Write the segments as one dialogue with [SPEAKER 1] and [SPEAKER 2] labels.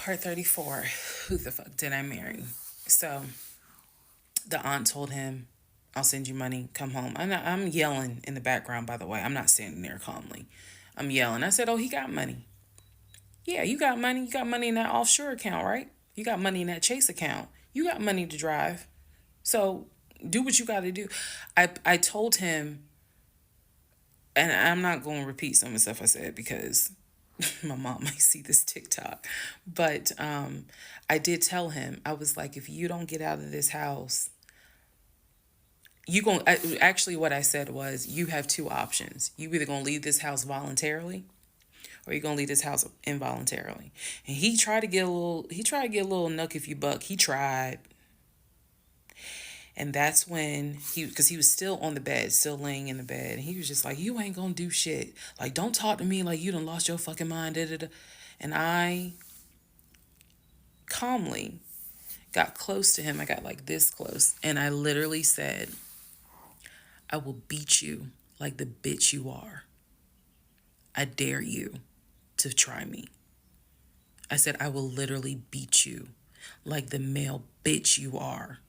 [SPEAKER 1] Part 34. Who the fuck did I marry? So the aunt told him, I'll send you money, come home. I'm yelling in the background, by the way. I'm not standing there calmly. I'm yelling. I said, oh, he got money. Yeah, you got money. You got money in that offshore account, right? You got money in that Chase account. You got money to drive. So do what you got to do. I told him, and I'm not going to repeat some of the stuff I said because my mom might see this TikTok. But I did tell him, I was like, if you don't get out of this house, you going actually what I said was you have two options. You either gonna leave this house voluntarily or you're gonna leave this house involuntarily. And he tried to get a little nuck if you buck. He tried. And that's when because he was still on the bed, still laying in the bed. And he was just like, you ain't gonna do shit. Like, don't talk to me like you done lost your fucking mind. Da, da, da. And I calmly got close to him. I got like this close. And I literally said, I will beat you like the bitch you are. I dare you to try me. I said, I will literally beat you like the male bitch you are.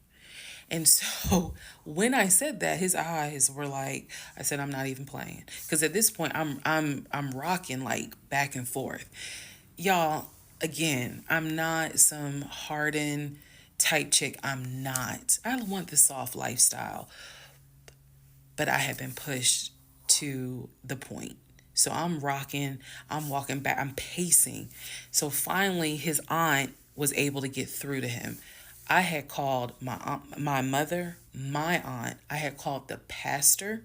[SPEAKER 1] And so when I said that, his eyes were like, I said, I'm not even playing. Because at this point, I'm rocking like back and forth. Y'all, again, I'm not some hardened type chick. I'm not. I want the soft lifestyle. But I have been pushed to the point. So I'm rocking, I'm walking back, I'm pacing. So finally, his aunt was able to get through to him. I had called my aunt, my mother, my aunt. I had called the pastor.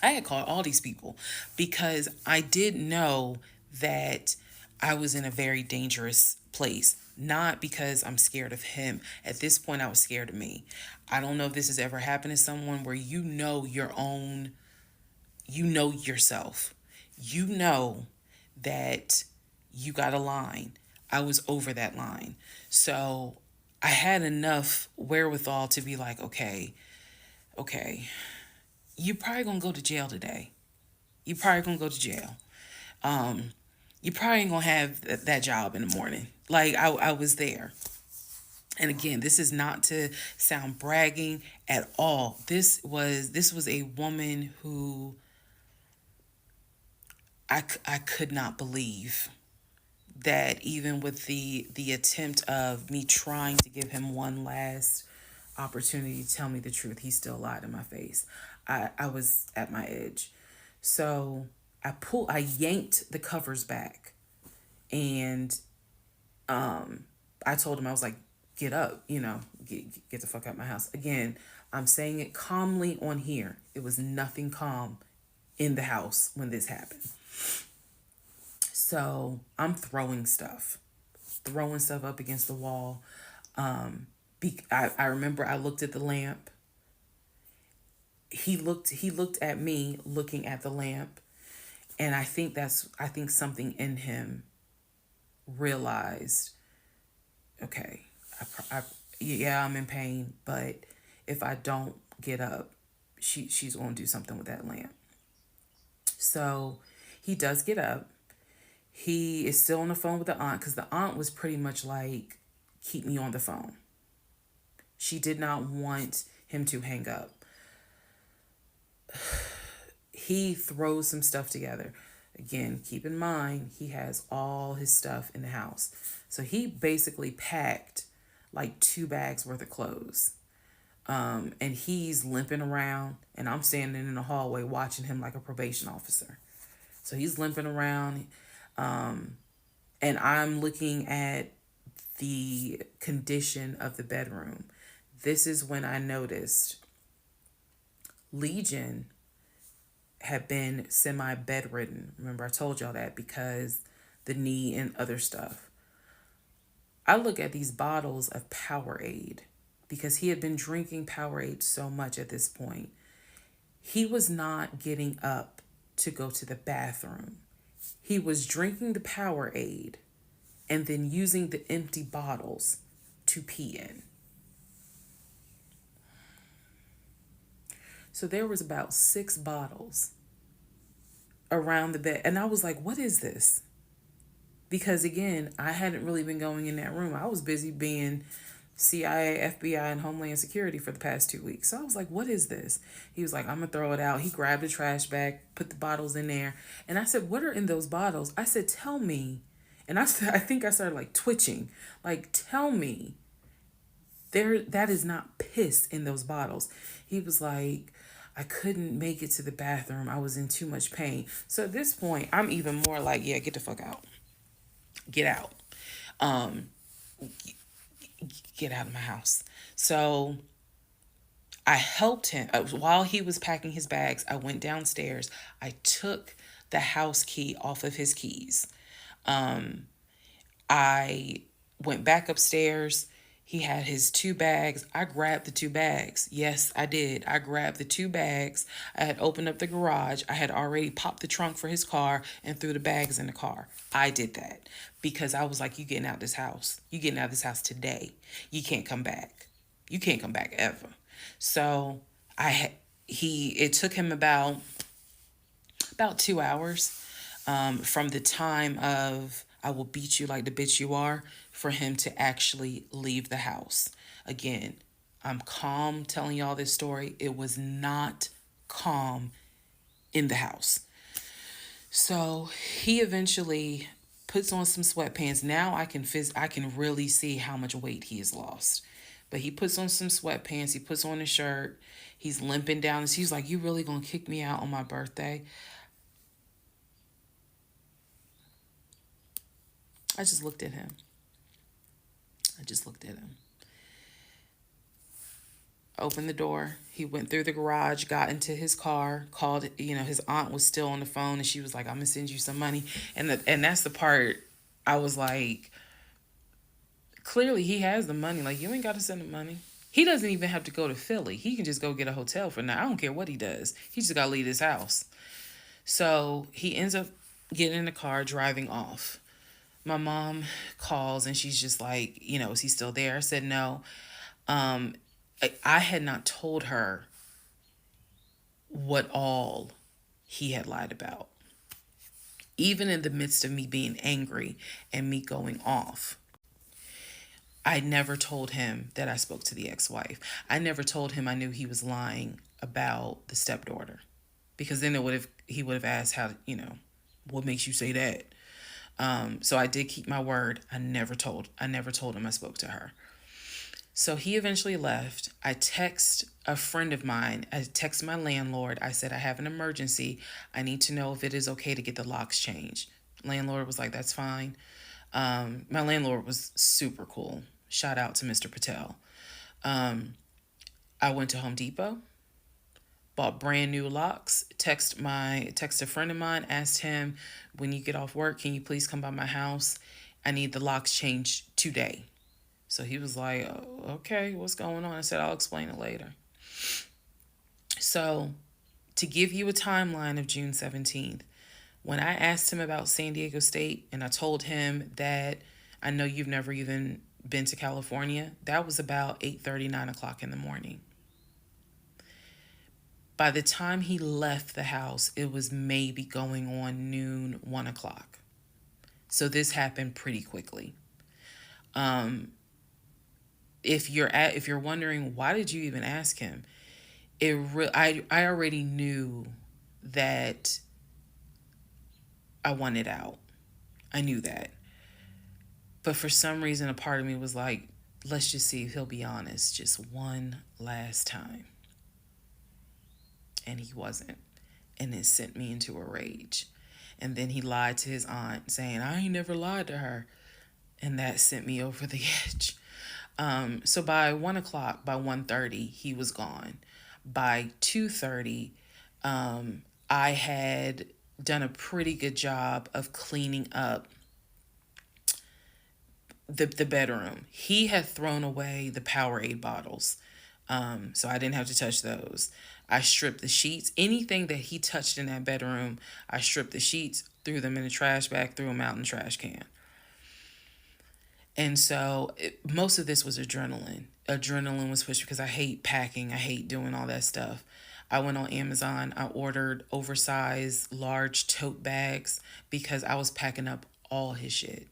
[SPEAKER 1] I had called all these people because I did know that I was in a very dangerous place. Not because I'm scared of him. At this point, I was scared of me. I don't know if this has ever happened to someone where you know your own, you know yourself. You know that you got a line. I was over that line. So I had enough wherewithal to be like, okay, you probably gonna go to jail today. You probably gonna go to jail. You probably ain't gonna have that job in the morning. Like I was there. And again, this is not to sound bragging at all. This was a woman who I could not believe that even with the attempt of me trying to give him one last opportunity to tell me the truth, he still lied in my face. I was at my edge. So I yanked the covers back and I told him, I was like, get up, get the fuck out of my house. Again, I'm saying it calmly on here. It was nothing calm in the house when this happened. So I'm throwing stuff up against the wall. I remember I looked at the lamp. He looked at me looking at the lamp, and I think something in him realized, okay, yeah, I'm in pain, but if I don't get up, she's going to do something with that lamp. So he does get up. He is still on the phone with the aunt because the aunt was pretty much like, keep me on the phone. She did not want him to hang up. He throws some stuff together. Again, keep in mind, he has all his stuff in the house. So he basically packed like 2 bags worth of clothes. And he's limping around, and I'm standing in the hallway watching him like a probation officer. So he's limping around, and I'm looking at the condition of the bedroom. This is when I noticed Legion had been semi bedridden. Remember, I told y'all that because the knee and other stuff. I look at these bottles of Powerade because he had been drinking Powerade so much at this point. He was not getting up to go to the bathroom. He was drinking the Powerade and then using the empty bottles to pee in. So there was about 6 bottles around the bed. And I was like, what is this? Because again, I hadn't really been going in that room. I was busy being CIA, FBI, and Homeland Security for the past 2 weeks. So I was like, what is this? He was like, I'm going to throw it out. He grabbed a trash bag, put the bottles in there. And I said, what are in those bottles? I said, tell me. And I said, I think I started like twitching. Like, tell me. That is not piss in those bottles. He was like, I couldn't make it to the bathroom. I was in too much pain. So at this point, I'm even more like, yeah, get the fuck out. Get out. Um, get out of my house. So I helped him while he was packing his bags. I went downstairs. I took the house key off of his keys. I went back upstairs. He had his two bags. I grabbed the two bags. Yes, I did. I grabbed the two bags. I had opened up the garage. I had already popped the trunk for his car and threw the bags in the car. I did that because I was like, you getting out this house. You getting out of this house today. You can't come back. You can't come back ever. So it took him about 2 hours from the time of I will beat you like the bitch you are for him to actually leave the house. Again, I'm calm telling y'all this story. It was not calm in the house. So he eventually puts on some sweatpants. Now I can really see how much weight he has lost. But he puts on some sweatpants, he puts on a shirt, he's limping down. He's like, you really gonna kick me out on my birthday? I just looked at him. I just looked at him. Opened the door. He went through the garage, got into his car, called, his aunt was still on the phone and she was like, I'm gonna send you some money. And that's the part I was like, clearly he has the money. Like, you ain't gotta send him money. He doesn't even have to go to Philly. He can just go get a hotel for now. I don't care what he does. He just gotta leave his house. So he ends up getting in the car, driving off. My mom calls and she's just like, is he still there? I said no. Um, I had not told her what all he had lied about. Even in the midst of me being angry and me going off, I never told him that I spoke to the ex-wife. I never told him I knew he was lying about the stepdaughter, because then he would have asked what makes you say that. So I did keep my word. I never told him I spoke to her. So he eventually left. I text a friend of mine. I text my landlord. I said, I have an emergency. I need to know if it is okay to get the locks changed. Landlord was like, that's fine. My landlord was super cool. Shout out to Mr. Patel. I went to Home Depot, bought brand new locks. Text a friend of mine, asked him, when you get off work, can you please come by my house? I need the locks changed today. So he was like, oh, okay, what's going on? I said, I'll explain it later. So to give you a timeline of June 17th, when I asked him about San Diego State and I told him that I know you've never even been to California, that was about 8:30, 9 o'clock in the morning. By the time he left the house, it was maybe going on noon, 1 o'clock. So this happened pretty quickly. If you're wondering why did you even ask him, I already knew that I wanted out. I knew that. But for some reason, a part of me was like, let's just see if he'll be honest just one last time. And he wasn't. And it sent me into a rage. And then he lied to his aunt saying, I ain't never lied to her. And that sent me over the edge. So by 1 o'clock, by 1:30, he was gone. By 2:30, I had done a pretty good job of cleaning up the bedroom. He had thrown away the Powerade bottles. So I didn't have to touch those. I stripped the sheets. Anything that he touched in that bedroom, I stripped the sheets, threw them in a trash bag, threw them out in the trash can. And so most of this was adrenaline. Adrenaline was pushed because I hate packing. I hate doing all that stuff. I went on Amazon. I ordered oversized large tote bags because I was packing up all his shit.